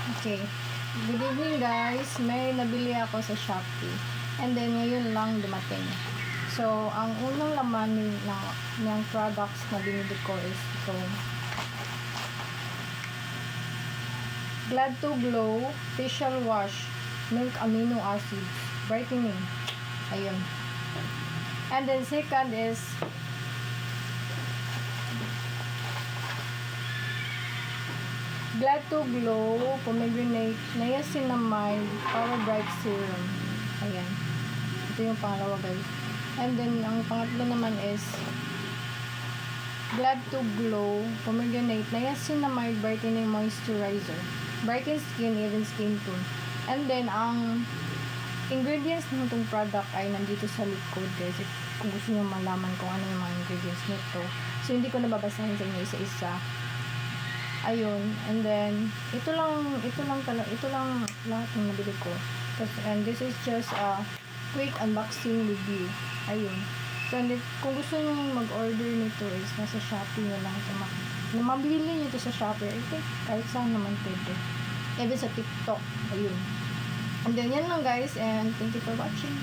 Okay. Good evening guys. May nabili ako sa Shopee. And then ngayon lang dumating. So, ang unang laman ng products na binili ko is ito. Glad to Glow Facial Wash Milk Amino Acids Brightening. Ayun. And then second is Glad to Glow Pomegranate Niacinamide Power Bright Serum. Ayan. Ito yung pangalawa guys. And then ang pangatlo naman is Glad to Glow Pomegranate Niacinamide Brightening Moisturizer. Brighten skin, even skin tone. And then ang ingredients ng itong product ay nandito sa likod guys. Kung gusto nyo malaman kung ano yung mga ingredients nito. So hindi ko nababasahin sa inyo isa-isa. Ayun, and then ito lang lahat ng nabili ko. And this is just a quick unboxing review. Ayun. So kung gusto niyo mag-order nito is nasa Shopee na lang ito. Mabili niyo ito sa Shopee. I think kahit saan naman pwede. Even sa TikTok. Ayun. And then yan lang guys, and thank you for watching.